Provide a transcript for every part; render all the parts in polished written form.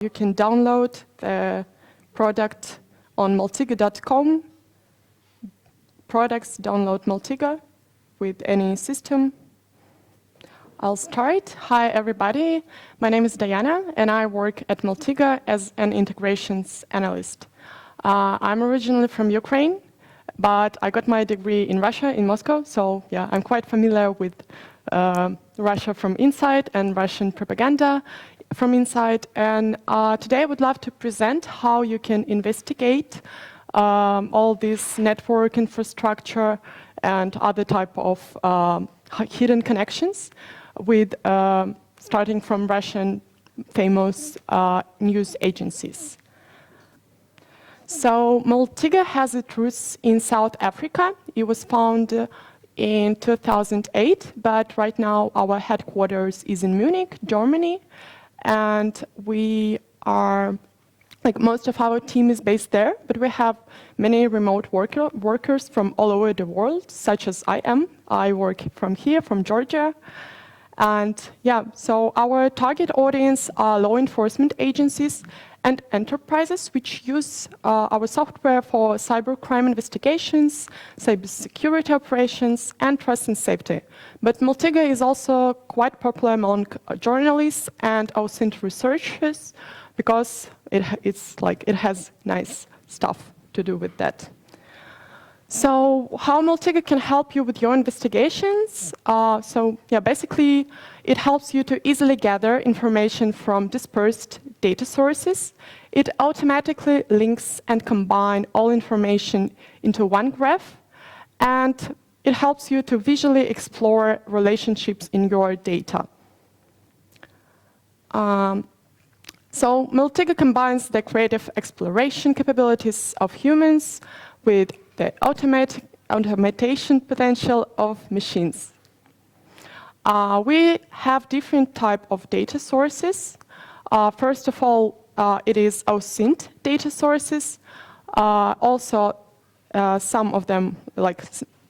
You can download the product on maltego.com. Products download Maltego with any system. I'll start. Hi, everybody. My name is Diana, and I work at Maltego as an integrations analyst. I'm originally from Ukraine, but I got my degree in Russia, in Moscow. So yeah, I'm quite familiar with Russia from inside and Russian propaganda from inside. And today I would love to present how you can investigate all this network infrastructure and other type of hidden connections with starting from Russian famous news agencies. So Maltego has its roots in South Africa. It was founded in 2008, but right now our headquarters is in Munich, Germany, and we are, like, most of our team is based there, but we have many remote workers from all over the world, such as I am. I work from here, from Georgia. And yeah, so our target audience are law enforcement agencies and enterprises which use our software for cybercrime investigations, cybersecurity operations, and trust and safety. But Maltego is also quite popular among journalists and OSINT researchers because it has nice stuff to do with that. So how Maltego can help you with your investigations? Basically, it helps you to easily gather information from dispersed data sources. It automatically links and combines all information into one graph, and it helps you to visually explore relationships in your data. So Maltego combines the creative exploration capabilities of humans with the automation potential of machines. We have different types of data sources. First of all, it is OSINT data sources. Also, some of them, like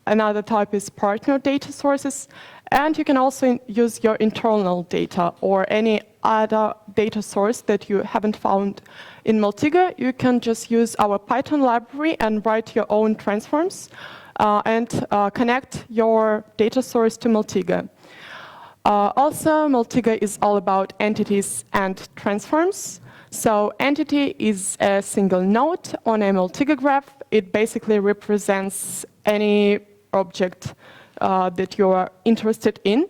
another type is partner data sources. And you can also use your internal data or any other data source that you haven't found in Maltego. You can just use our Python library and write your own transforms and connect your data source to Maltego. Also, Maltego is all about entities and transforms. So entity is a single node on a Maltego graph. It basically represents any object that you are interested in.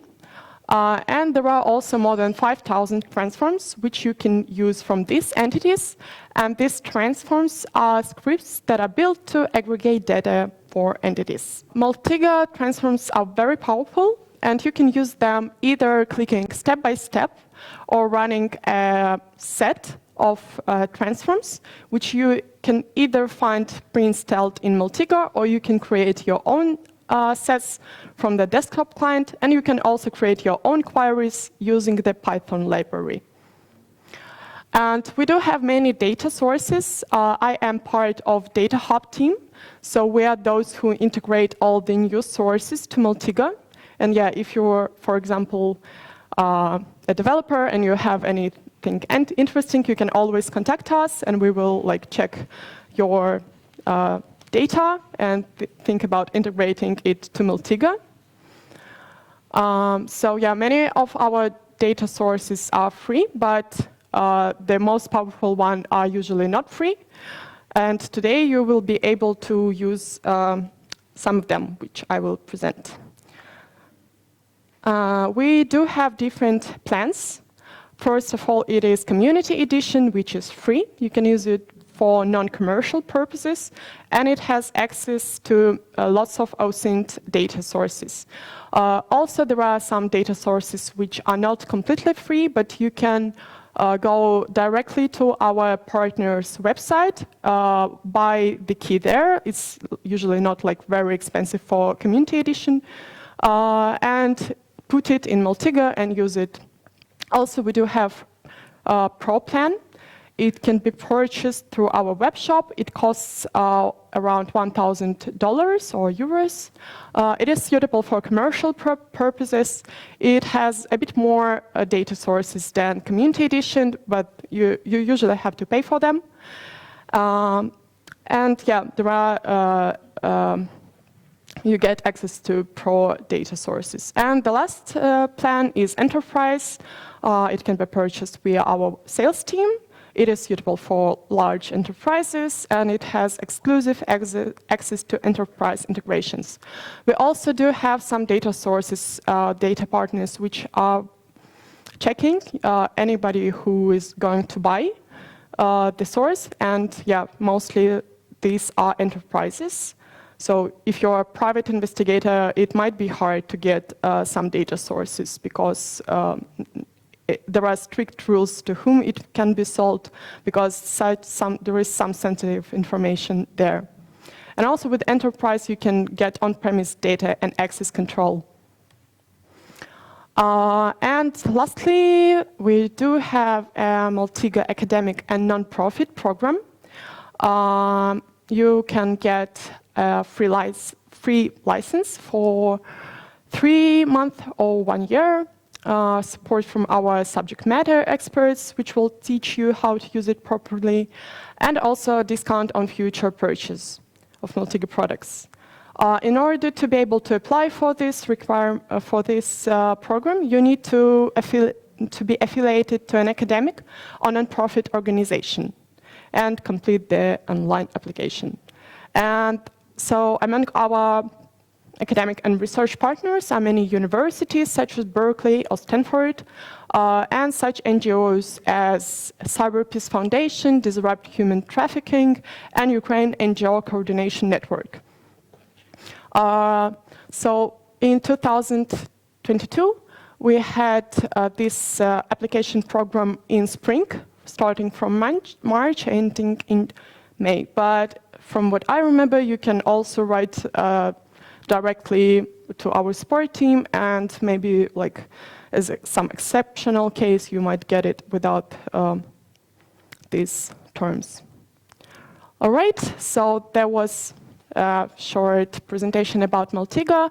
And there are also more than 5,000 transforms which you can use from these entities. And these transforms are scripts that are built to aggregate data for entities. Maltego transforms are very powerful, and you can use them either clicking step by step or running a set of transforms, which you can either find pre-installed in Maltego, or you can create your own sets from the desktop client, and you can also create your own queries using the Python library. And we do have many data sources. I am part of Data Hub team, so we are those who integrate all the news sources to Maltego. And yeah, if you're, for example, a developer and you have anything interesting, you can always contact us, and we will check your data and think about integrating it to Maltego. So yeah, many of our data sources are free, but the most powerful ones are usually not free. And today you will be able to use some of them, which I will present. We do have different plans. First of all, it is Community Edition, which is free. You can use it for non-commercial purposes, and it has access to lots of OSINT data sources. Also, there are some data sources which are not completely free, but you can go directly to our partner's website, buy the key there. It's usually not very expensive for Community Edition, and put it in Maltego and use it. Also, we do have Pro Plan. it can be purchased through our web shop. It costs around $1,000 or euros. It is suitable for commercial purposes. It has a bit more data sources than Community Edition, but you usually have to pay for them. And yeah, there are you get access to pro data sources. And the last plan is Enterprise. It can be purchased via our sales team. It is suitable for large enterprises, and it has exclusive access to enterprise integrations. We also do have some data sources, data partners, which are checking anybody who is going to buy the source. And yeah, mostly these are enterprises. So if you're a private investigator, it might be hard to get some data sources because there are strict rules to whom it can be sold because there is some sensitive information there. And also with enterprise, you can get on-premise data and access control. And lastly, we do have a Maltego academic and non-profit program. You can get a free license for 3 months or 1 year, support from our subject matter experts, which will teach you how to use it properly, and also a discount on future purchase of Maltego products. In order to be able to apply for this program, you need to be affiliated to an academic or non-profit organization and complete the online application. And so among our academic and research partners are many universities such as Berkeley or Stanford, and such NGOs as Cyber Peace Foundation, Disrupt Human Trafficking, and Ukraine NGO Coordination Network. So in 2022, we had this application program in spring, starting from March, ending in May. But from what I remember, you can also write directly to our support team, and maybe like as some exceptional case, you might get it without these terms. All right, so there was a short presentation about Maltego.